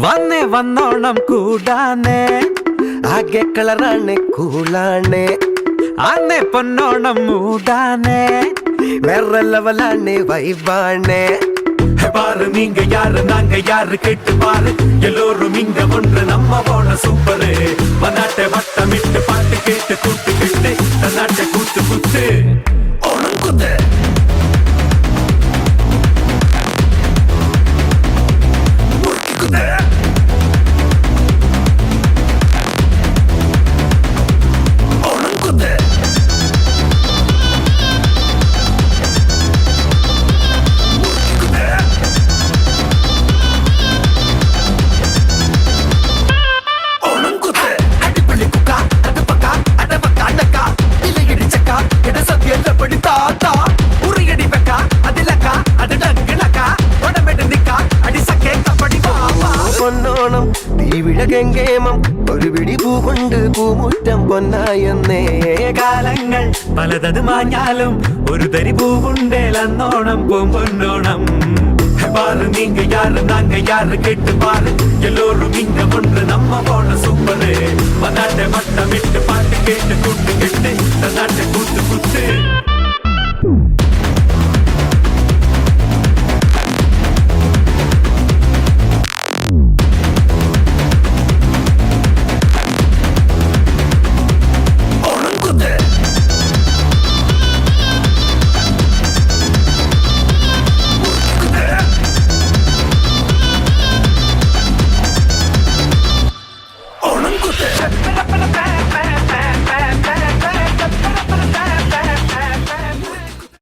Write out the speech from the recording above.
വന്നേ വന്നോണം കൂടാനേ ആകെ കളറാണ് കൂളാണ് അന്നേ പൊന്നോണം മൂടാനേ വേറെ ലെവലാണ് വൈബാണ് பாரு நீங்க யாரு நாங்க யாரு கேட்டு பாரு எல்லோரும் இங்க ஒன்று நம்ம போன சூப்பரு வந்தாட்டை வட்டமிட்டு பாட்டு கேட்டு கூட்டு கிட்டு தன்னாட்டை கூத்து குத்து ஓணம் குத்து முறுக்கி குத்து ஓணம் குத்து പൊന്നോണം തീവിഴകെങ്കേമം ഒരു പിടി പൂ കൊണ്ട് പൂമുറ്റം പൊന്നായെന്നേ കാലങ്ങൾ പലതത് മാഞ്ഞാലും ഒരു തരി പൂവുണ്ടേലന്നോണം പൂമ്പൊന്നോണം பாரு நீங்க யாரு நாங்க யாரு கேட்டு பாரு எல்லோரும் இங்க ஒன்று நம்ம போன சூப்பரு வந்தாட்டை வட்டமிட்டு பாட்டு கேட்டு கூட்டு கிட்டு தன்னாட்டை கூத்து குத்து